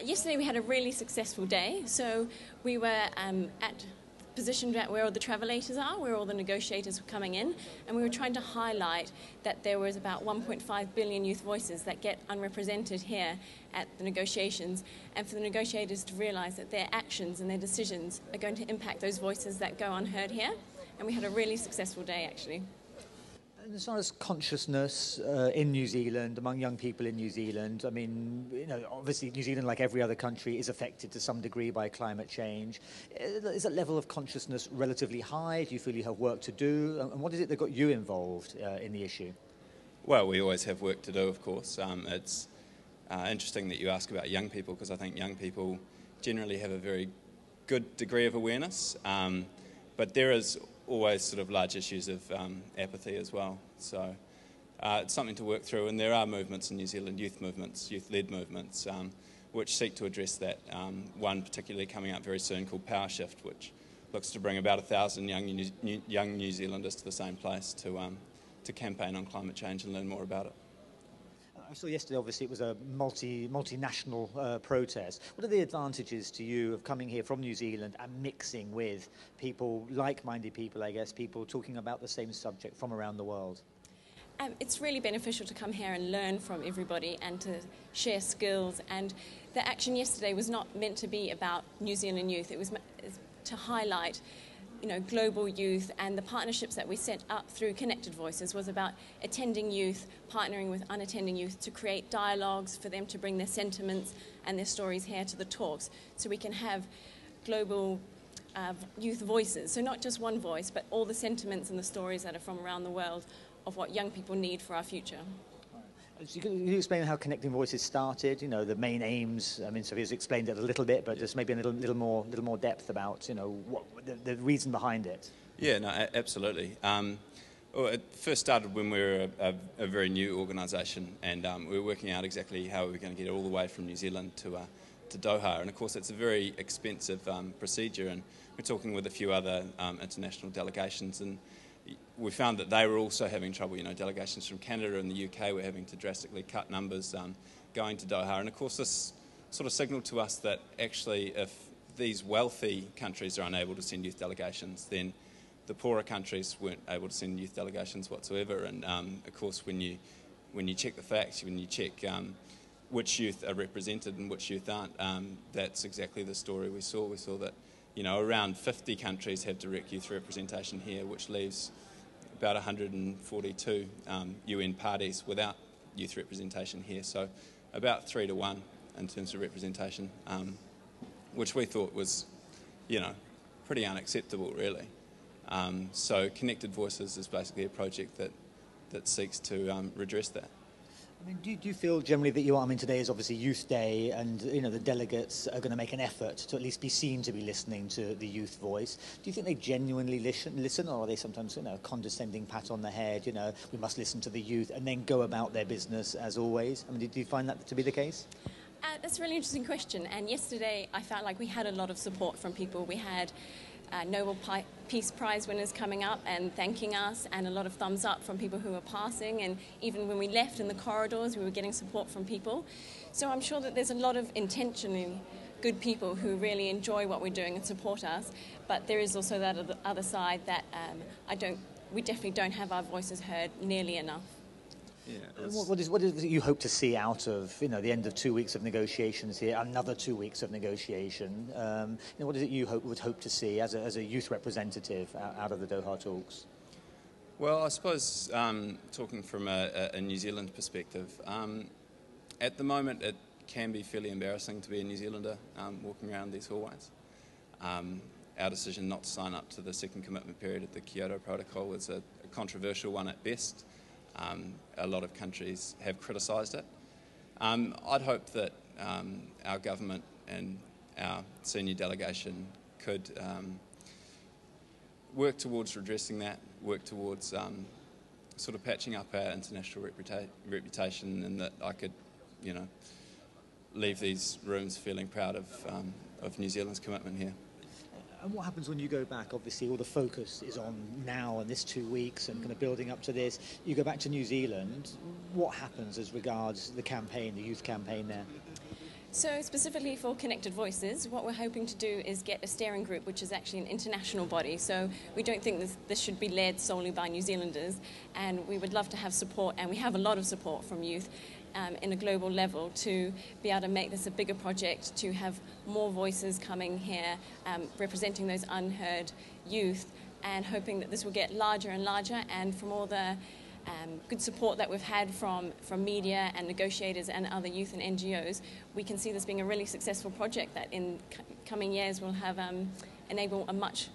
Yesterday we had a really successful day. So we were positioned at where all the travelators are, where all the negotiators were coming in, and we were trying to highlight that there was about 1.5 billion youth voices that get unrepresented here at the negotiations, and for the negotiators to realise that their actions and their decisions are going to impact those voices that go unheard here. And we had a really successful day, actually. And as far as consciousness in New Zealand, among young people in New Zealand, I mean, obviously New Zealand, like every other country, is affected to some degree by climate change. Is that level of consciousness relatively high? Do you feel you have work to do? And what is it that got you involved in the issue? Well, we always have work to do, of course. It's interesting that you ask about young people, because I think young people generally have a very good degree of awareness, but there is always sort of large issues of apathy as well. So it's something to work through, and there are movements in New Zealand, youth movements, youth-led movements, which seek to address that. One particularly coming up very soon called Power Shift, which looks to bring about 1,000 young New Zealanders to the same place to campaign on climate change and learn more about it. I saw yesterday, obviously, it was a multinational protest. What are the advantages to you of coming here from New Zealand and mixing with people, like-minded people, I guess, people talking about the same subject from around the world? It's really beneficial to come here and learn from everybody and to share skills. And the action yesterday was not meant to be about New Zealand youth. It was to highlight global youth, and the partnerships that we set up through Connected Voices was about attending youth, partnering with unattending youth to create dialogues for them to bring their sentiments and their stories here to the talks, so we can have global youth voices. So not just one voice, but all the sentiments and the stories that are from around the world of what young people need for our future. So can you explain how Connecting Voices started? The main aims. I mean, Sophia's explained it a little bit, but just maybe a little more depth about what the reason behind it. Yeah, no, absolutely. Well, it first started when we were a very new organisation, and we were working out exactly how we were going to get it all the way from New Zealand to Doha. And of course, it's a very expensive procedure, and we're talking with a few other international delegations, and we found that they were also having trouble. Delegations from Canada and the UK were having to drastically cut numbers going to Doha. And of course, this sort of signalled to us that actually if these wealthy countries are unable to send youth delegations, then the poorer countries weren't able to send youth delegations whatsoever. And of course, when you check the facts, when you check which youth are represented and which youth aren't, that's exactly the story we saw. We saw that around 50 countries have direct youth representation here, which leaves about 142 UN parties without youth representation here. So about 3 to 1 in terms of representation, which we thought was, pretty unacceptable, really. So Connected Voices is basically a project that seeks to redress that. I mean, do you feel generally that today is obviously Youth Day, and the delegates are going to make an effort to at least be seen to be listening to the youth voice. Do you think they genuinely listen, or are they sometimes condescending pat on the head, we must listen to the youth, and then go about their business as always? I mean, do you find that to be the case? That's a really interesting question. And yesterday I felt like we had a lot of support from people. We had Nobel Peace Prize winners coming up and thanking us, and a lot of thumbs up from people who were passing, and even when we left in the corridors we were getting support from people. So I'm sure that there's a lot of intentionally good people who really enjoy what we're doing and support us, but there is also that other side that we definitely don't have our voices heard nearly enough. Yeah, what is it you hope to see out of the end of 2 weeks of negotiations here, another 2 weeks of negotiation? What is it you would hope to see as a youth representative out of the Doha talks? Well, I suppose talking from a New Zealand perspective, at the moment it can be fairly embarrassing to be a New Zealander walking around these hallways. Our decision not to sign up to the second commitment period of the Kyoto Protocol was a controversial one at best. A lot of countries have criticised it. I'd hope that our government and our senior delegation could work towards redressing that, work towards sort of patching up our international reputation, and that I could, leave these rooms feeling proud of New Zealand's commitment here. And what happens when you go back? Obviously, all the focus is on now and this 2 weeks and kind of building up to this. You go back to New Zealand. What happens as regards the campaign, the youth campaign there? So specifically for Connected Voices, what we're hoping to do is get a steering group, which is actually an international body. So we don't think this should be led solely by New Zealanders, and we would love to have support, and we have a lot of support from youth in a global level to be able to make this a bigger project, to have more voices coming here representing those unheard youth, and hoping that this will get larger and larger, and from all the good support that we've had from media and negotiators and other youth and NGOs, we can see this being a really successful project that in coming years will have enable a much